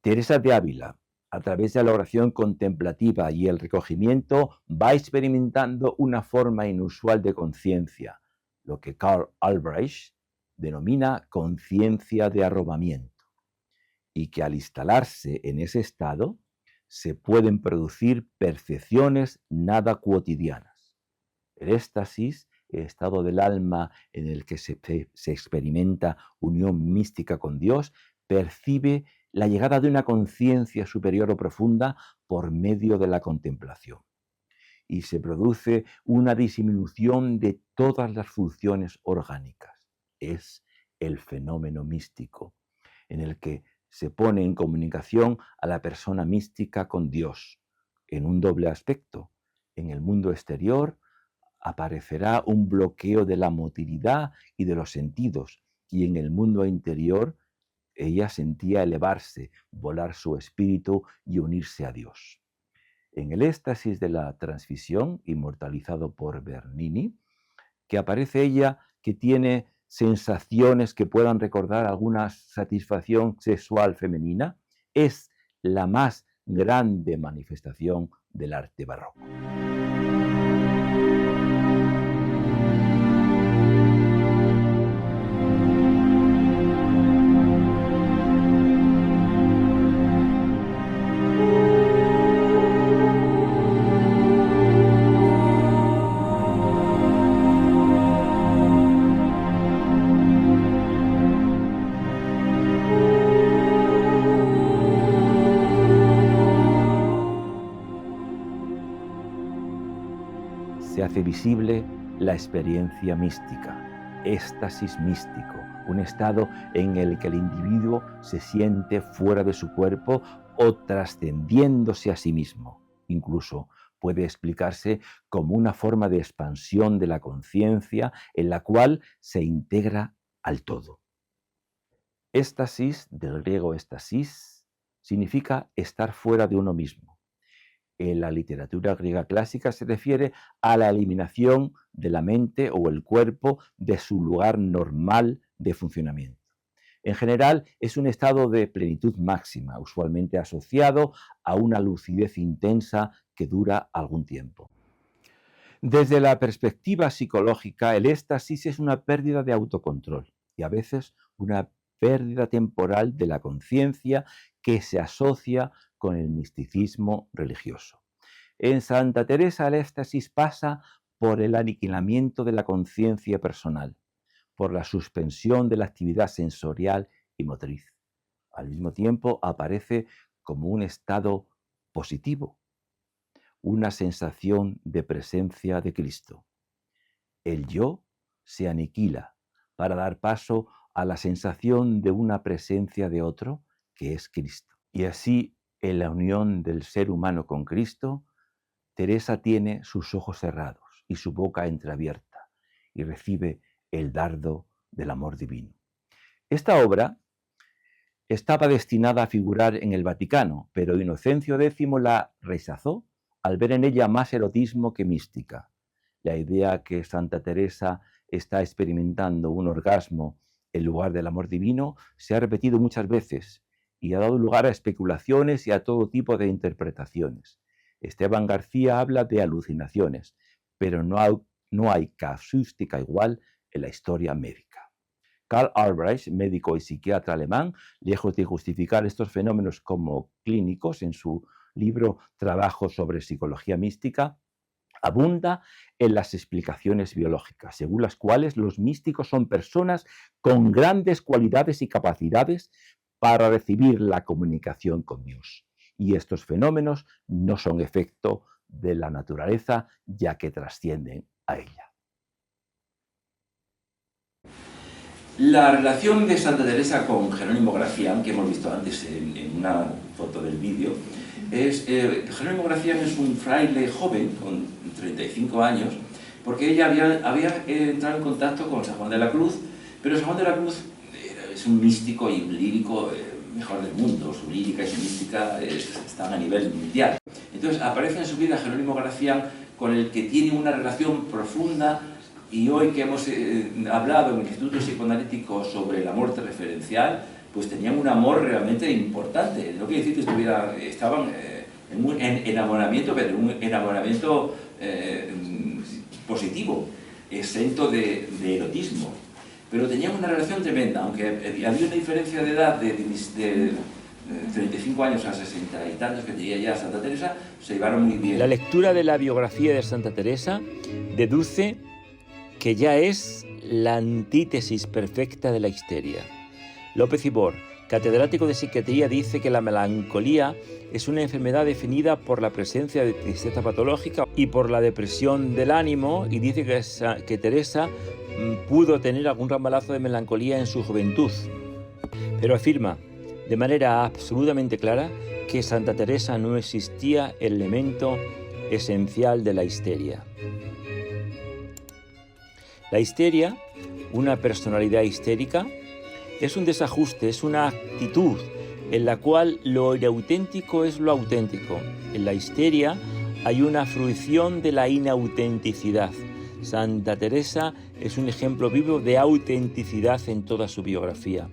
Teresa de Ávila, a través de la oración contemplativa y el recogimiento, va experimentando una forma inusual de conciencia, lo que Karl Albrecht denomina conciencia de arrobamiento, y que al instalarse en ese estado se pueden producir percepciones nada cotidianas. El éxtasis, el estado del alma en el que se experimenta unión mística con Dios, percibe la llegada de una conciencia superior o profunda por medio de la contemplación. Y se produce una disminución de todas las funciones orgánicas. Es el fenómeno místico, en el que se pone en comunicación a la persona mística con Dios, en un doble aspecto. En el mundo exterior aparecerá un bloqueo de la motilidad y de los sentidos, y en el mundo interior ella sentía elevarse, volar su espíritu y unirse a Dios. En el éxtasis de la transfisión, inmortalizado por Bernini, que aparece ella que tiene sensaciones que puedan recordar alguna satisfacción sexual femenina, es la más grande manifestación del arte barroco. Se hace visible la experiencia mística, éxtasis místico, un estado en el que el individuo se siente fuera de su cuerpo o trascendiéndose a sí mismo. Incluso puede explicarse como una forma de expansión de la conciencia en la cual se integra al todo. Éxtasis, del griego éxtasis, significa estar fuera de uno mismo. En la literatura griega clásica se refiere a la eliminación de la mente o el cuerpo de su lugar normal de funcionamiento. En general, es un estado de plenitud máxima, usualmente asociado a una lucidez intensa que dura algún tiempo. Desde la perspectiva psicológica, el éxtasis es una pérdida de autocontrol y a veces una pérdida temporal de la conciencia que se asocia con el misticismo religioso. En Santa Teresa el éxtasis pasa por el aniquilamiento de la conciencia personal, por la suspensión de la actividad sensorial y motriz. Al mismo tiempo aparece como un estado positivo, una sensación de presencia de Cristo. El yo se aniquila para dar paso a la sensación de una presencia de otro que es Cristo. Y así, en la unión del ser humano con Cristo, Teresa tiene sus ojos cerrados y su boca entreabierta y recibe el dardo del amor divino. Esta obra estaba destinada a figurar en el Vaticano, pero Inocencio X la rechazó al ver en ella más erotismo que mística. La idea que Santa Teresa está experimentando un orgasmo en lugar del amor divino se ha repetido muchas veces y ha dado lugar a especulaciones y a todo tipo de interpretaciones. Esteban García habla de alucinaciones, pero no hay casuística igual en la historia médica. Karl Albrecht, médico y psiquiatra alemán, lejos de justificar estos fenómenos como clínicos en su libro Trabajo sobre psicología mística, abunda en las explicaciones biológicas, según las cuales los místicos son personas con grandes cualidades y capacidades para recibir la comunicación con Dios. Y estos fenómenos no son efecto de la naturaleza, ya que trascienden a ella. La relación de Santa Teresa con Jerónimo Gracián, que hemos visto antes en una foto del vídeo, es Jerónimo Gracián es un fraile joven, con 35 años, porque ella había entrado en contacto con San Juan de la Cruz, pero San Juan de la Cruz es un místico y un lírico mejor del mundo, su lírica y su mística están a nivel mundial. Entonces aparece en su vida Jerónimo Gracián, con el que tiene una relación profunda, y hoy que hemos hablado en el Instituto Psicoanalítico sobre la muerte referencial, pues tenían un amor realmente importante. No quiere decir que estaban en un enamoramiento, pero un enamoramiento positivo, exento de erotismo. Pero tenían una relación tremenda, aunque había una diferencia de edad de 35 años a 60 y tantos que tenía ya Santa Teresa, se llevaron muy bien. La lectura de la biografía de Santa Teresa deduce que ya es la antítesis perfecta de la histeria. López Ibor, catedrático de psiquiatría, dice que la melancolía es una enfermedad definida por la presencia de tristeza patológica y por la depresión del ánimo, y dice que Teresa pudo tener algún ramalazo de melancolía en su juventud, pero afirma de manera absolutamente clara que Santa Teresa no existía el elemento esencial de la histeria. La histeria, una personalidad histérica, es un desajuste, es una actitud en la cual lo inauténtico es lo auténtico. En la histeria hay una fruición de la inautenticidad. Santa Teresa es un ejemplo vivo de autenticidad en toda su biografía.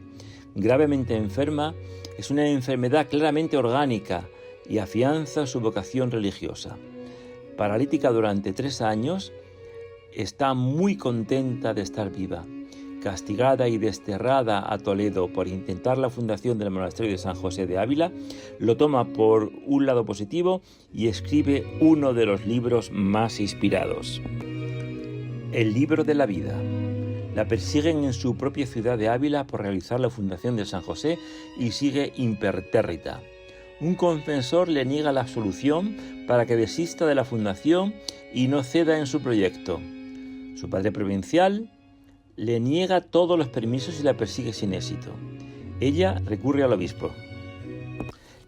Gravemente enferma, es una enfermedad claramente orgánica y afianza su vocación religiosa. Paralítica durante 3 años, está muy contenta de estar viva. Castigada y desterrada a Toledo por intentar la fundación del monasterio de San José de Ávila, lo toma por un lado positivo y escribe uno de los libros más inspirados. El libro de la vida. La persiguen en su propia ciudad de Ávila por realizar la fundación de San José y sigue impertérrita. Un confesor le niega la absolución para que desista de la fundación y no ceda en su proyecto. Su padre provincial le niega todos los permisos y la persigue sin éxito. Ella recurre al obispo.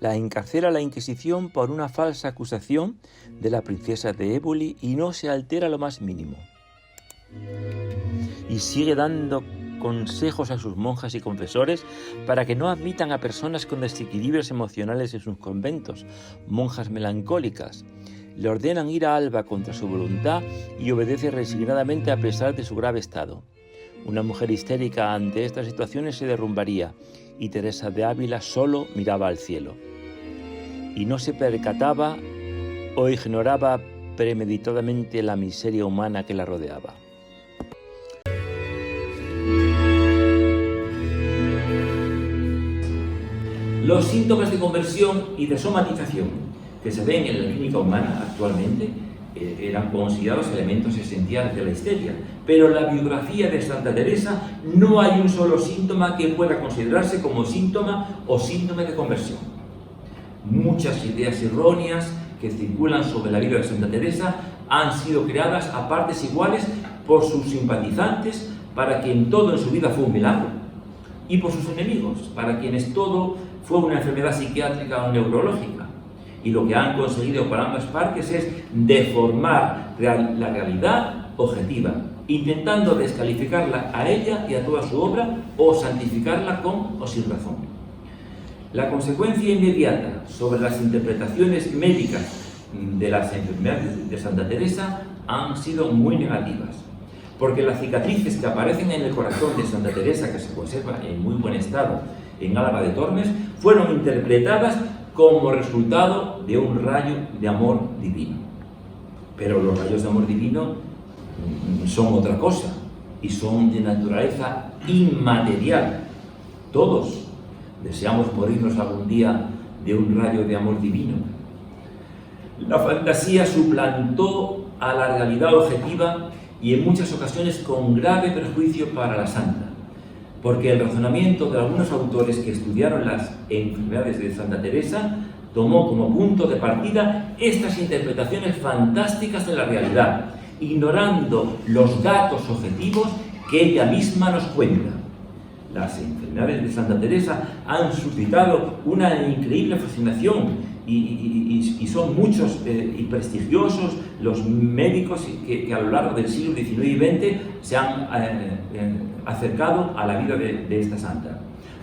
La encarcela la Inquisición por una falsa acusación de la princesa de Éboli y no se altera lo más mínimo. Y sigue dando consejos a sus monjas y confesores para que no admitan a personas con desequilibrios emocionales en sus conventos, monjas melancólicas. Le ordenan ir a Alba contra su voluntad y obedece resignadamente a pesar de su grave estado. Una mujer histérica ante estas situaciones se derrumbaría y Teresa de Ávila solo miraba al cielo. Y no se percataba o ignoraba premeditadamente la miseria humana que la rodeaba. Los síntomas de conversión y de somatización que se ven en la clínica humana actualmente eran considerados elementos esenciales de la histeria, pero en la biografía de Santa Teresa no hay un solo síntoma que pueda considerarse como síntoma o síntoma de conversión. Muchas ideas erróneas que circulan sobre la vida de Santa Teresa han sido creadas a partes iguales por sus simpatizantes, para quien todo en su vida fue un milagro, y por sus enemigos, para quienes todo fue una enfermedad psiquiátrica o neurológica. Y lo que han conseguido por ambas partes es deformar la realidad objetiva, intentando descalificarla a ella y a toda su obra o santificarla con o sin razón. La consecuencia inmediata sobre las interpretaciones médicas de las enfermedades de Santa Teresa han sido muy negativas, porque las cicatrices que aparecen en el corazón de Santa Teresa, que se conserva en muy buen estado en Alba de Tormes, fueron interpretadas como resultado de un rayo de amor divino. Pero los rayos de amor divino son otra cosa y son de naturaleza inmaterial. Todos deseamos morirnos algún día de un rayo de amor divino. La fantasía suplantó a la realidad objetiva y en muchas ocasiones con grave perjuicio para la santa, porque el razonamiento de algunos autores que estudiaron las enfermedades de Santa Teresa tomó como punto de partida estas interpretaciones fantásticas de la realidad, ignorando los datos objetivos que ella misma nos cuenta. Las enfermedades de Santa Teresa han suscitado una increíble fascinación y son muchos y prestigiosos los médicos que a lo largo del siglo XIX y XX se han acercado a la vida de esta santa.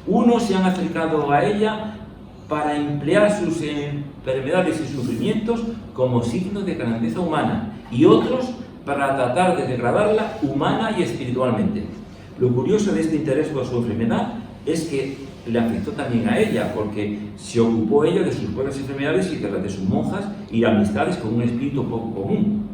Unos se han acercado a ella para emplear sus enfermedades y sufrimientos como signo de grandeza humana y otros para tratar de degradarla humana y espiritualmente. Lo curioso de este interés por su enfermedad es que le afectó también a ella, porque se ocupó ella de sus propias enfermedades y de las de sus monjas y de amistades con un espíritu poco común.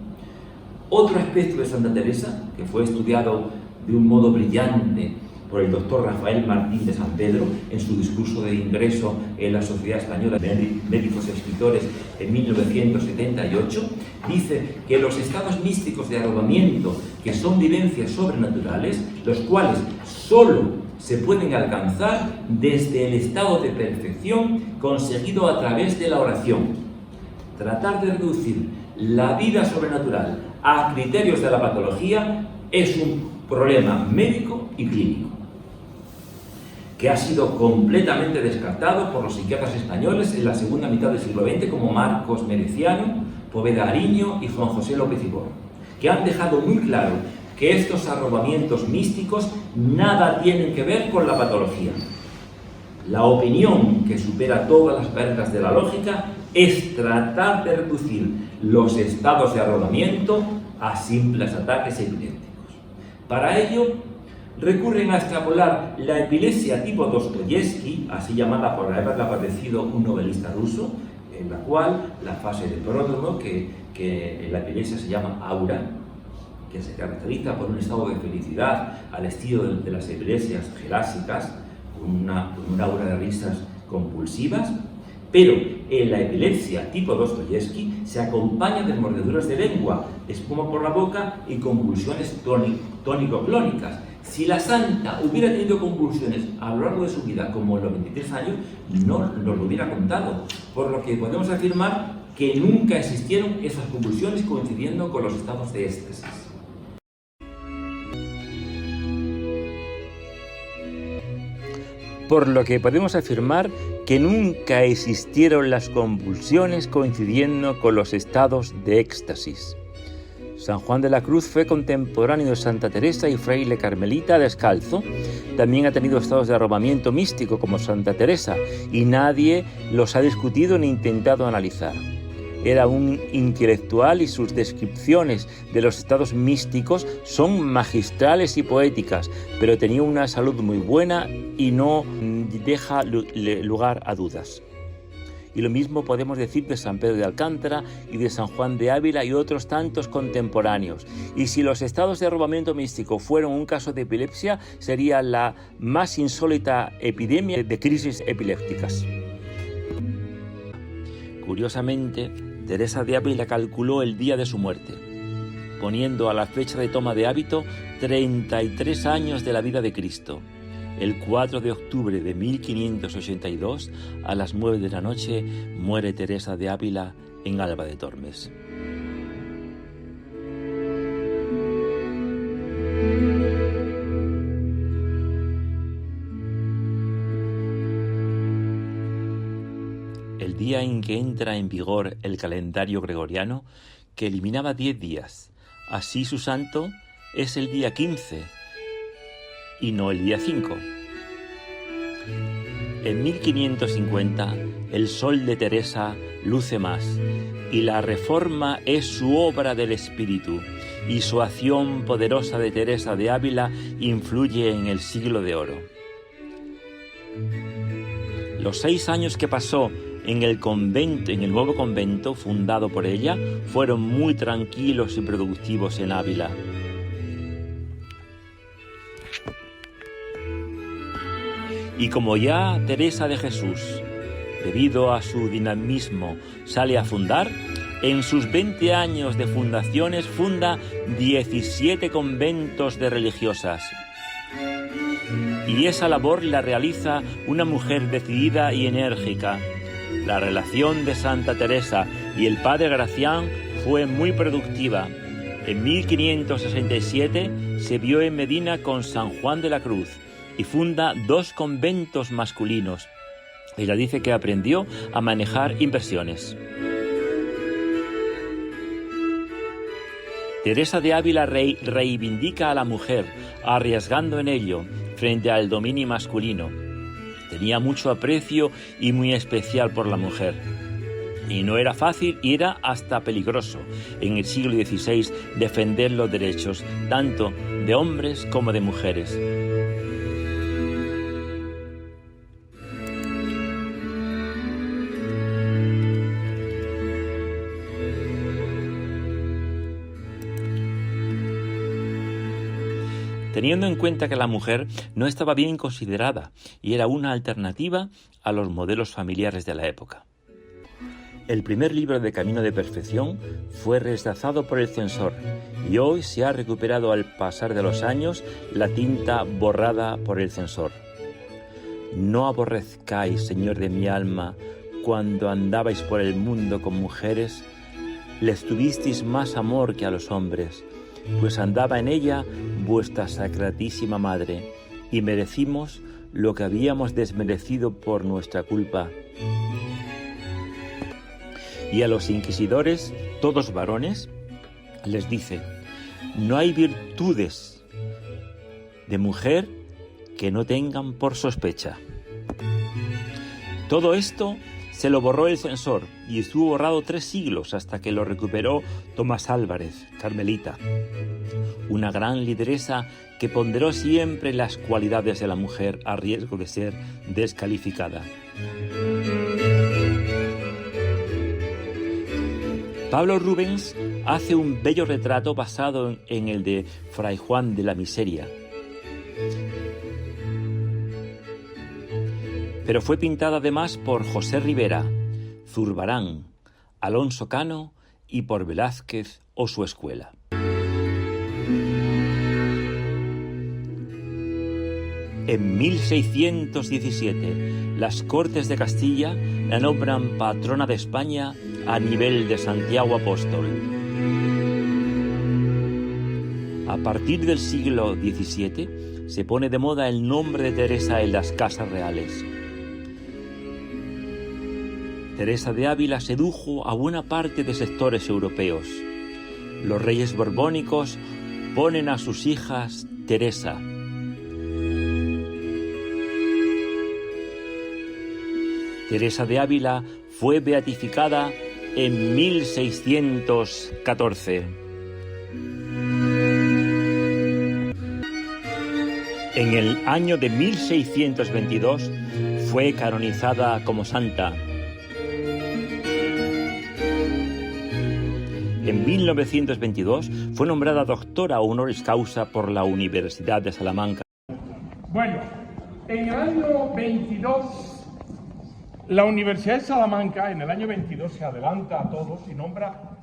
Otro aspecto de Santa Teresa, que fue estudiado de un modo brillante por el doctor Rafael Martín de San Pedro en su discurso de ingreso en la Sociedad Española de Médicos y Escritores en 1978, dice que los estados místicos de arrobamiento, que son vivencias sobrenaturales, los cuales solo se pueden alcanzar desde el estado de perfección conseguido a través de la oración. Tratar de reducir la vida sobrenatural a criterios de la patología es un problema médico y clínico, que ha sido completamente descartado por los psiquiatras españoles en la segunda mitad del siglo XX, como Marcos Mereciano, Poveda Ariño y Juan José López Ibor, que han dejado muy claro que estos arrobamientos místicos nada tienen que ver con la patología. La opinión que supera todas las barreras de la lógica es tratar de reducir los estados de arrobamiento a simples ataques epilépticos. Para ello, recurren a extrapolar la epilepsia tipo Dostoyevsky, así llamada por haberla padecido un novelista ruso, en la cual la fase de pródromo, que en la epilepsia se llama aura, que se caracteriza por un estado de felicidad al estilo de las epilepsias gelásicas, con una aura de risas compulsivas, pero en la epilepsia tipo Dostoyevsky se acompaña de mordeduras de lengua, espuma por la boca y convulsiones tónico-clónicas. Si la santa hubiera tenido convulsiones a lo largo de su vida, como en los 23 años, no nos lo hubiera contado, por lo que podemos afirmar que nunca existieron esas convulsiones coincidiendo con los estados de éxtasis. Por lo que podemos afirmar que nunca existieron las convulsiones coincidiendo con los estados de éxtasis. San Juan de la Cruz fue contemporáneo de Santa Teresa y fraile carmelita descalzo. También ha tenido estados de arrobamiento místico como Santa Teresa y nadie los ha discutido ni intentado analizar. Era un intelectual y sus descripciones de los estados místicos son magistrales y poéticas, pero tenía una salud muy buena y no deja lugar a dudas. Y lo mismo podemos decir de San Pedro de Alcántara y de San Juan de Ávila y otros tantos contemporáneos. Y si los estados de arrobamiento místico fueron un caso de epilepsia, sería la más insólita epidemia de crisis epilépticas. Curiosamente, Teresa de Ávila calculó el día de su muerte, poniendo a la fecha de toma de hábito 33 años de la vida de Cristo. El 4 de octubre de 1582, a las 9 de la noche, muere Teresa de Ávila en Alba de Tormes. El día en que entra en vigor el calendario gregoriano, que eliminaba 10 días. Así su santo es el día 15 y no el día 5. En 1550 el sol de Teresa luce más y la reforma es su obra del espíritu y su acción poderosa de Teresa de Ávila influye en el siglo de oro. Los 6 años que pasó en el nuevo convento fundado por ella, fueron muy tranquilos y productivos en Ávila. Y como ya Teresa de Jesús, debido a su dinamismo, sale a fundar, en sus 20 años de fundaciones funda 17 conventos de religiosas. Y esa labor la realiza una mujer decidida y enérgica. La relación de Santa Teresa y el padre Gracián fue muy productiva. En 1567 se vio en Medina con San Juan de la Cruz y funda 2 conventos masculinos. Ella dice que aprendió a manejar inversiones. Teresa de Ávila reivindica a la mujer, arriesgando en ello frente al dominio masculino. Tenía mucho aprecio y muy especial por la mujer. Y no era fácil y era hasta peligroso en el siglo XVI defender los derechos tanto de hombres como de mujeres. teniendo en cuenta que la mujer no estaba bien considerada y era una alternativa a los modelos familiares de la época. El primer libro de Camino de Perfección fue rechazado por el censor y hoy se ha recuperado al pasar de los años la tinta borrada por el censor. No aborrezcáis, Señor de mi alma, cuando andabais por el mundo con mujeres, les tuvisteis más amor que a los hombres, pues andaba en ella vuestra sacratísima madre, y merecimos lo que habíamos desmerecido por nuestra culpa. Y a los inquisidores, todos varones, les dice: no hay virtudes de mujer que no tengan por sospecha. Todo esto se lo borró el censor y estuvo borrado 3 siglos hasta que lo recuperó Tomás Álvarez, carmelita, una gran lideresa que ponderó siempre las cualidades de la mujer a riesgo de ser descalificada. Pablo Rubens hace un bello retrato basado en el de Fray Juan de la Miseria, pero fue pintada además por José Rivera, Zurbarán, Alonso Cano y por Velázquez o su escuela. En 1617, las Cortes de Castilla la nombran patrona de España a nivel de Santiago Apóstol. A partir del siglo XVII se pone de moda el nombre de Teresa en las casas reales. Teresa de Ávila sedujo a buena parte de sectores europeos. Los reyes borbónicos ponen a sus hijas Teresa. Teresa de Ávila fue beatificada en 1614. En el año de 1622 fue canonizada como santa. En 1922 fue nombrada doctora honoris causa por la Universidad de Salamanca. Bueno, en el año 22, la Universidad de Salamanca, en el año 22, se adelanta a todos y nombra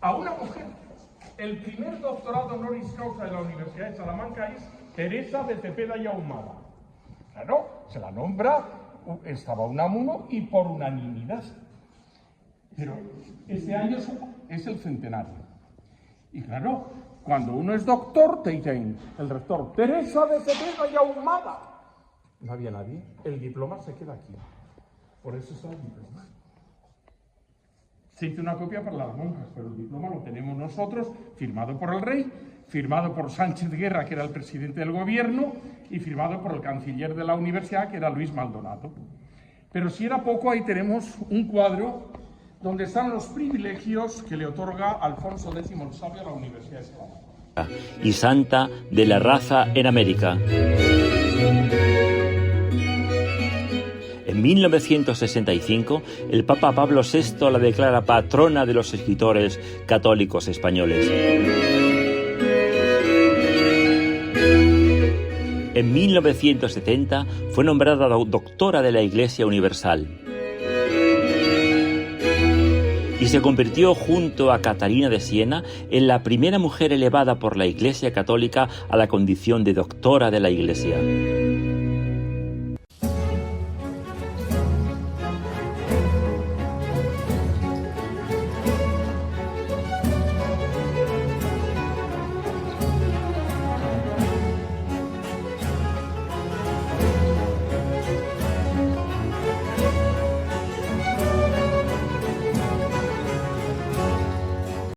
a una mujer. El primer doctorado honoris causa de la Universidad de Salamanca es Teresa de Cepeda y Ahumada. Claro, se la nombra, estaba Unamuno y por unanimidad. Pero este año es el centenario. Y claro, cuando uno es doctor, te dicen, el rector, Teresa de Cepeda y Ahumada. No había nadie. El diploma se queda aquí. Por eso está el diploma. Se hizo una copia para las monjas, pero el diploma lo tenemos nosotros, firmado por el rey, firmado por Sánchez Guerra, que era el presidente del gobierno, y firmado por el canciller de la universidad, que era Luis Maldonado. Pero si era poco, ahí tenemos un cuadro donde están los privilegios que le otorga Alfonso X el Sabio a la Universidad de Salamanca. Y santa de la raza en América. En 1965, el Papa Pablo VI la declara patrona de los escritores católicos españoles. En 1970 fue nombrada doctora de la Iglesia Universal. Y se convirtió junto a Catalina de Siena en la primera mujer elevada por la Iglesia Católica a la condición de doctora de la Iglesia.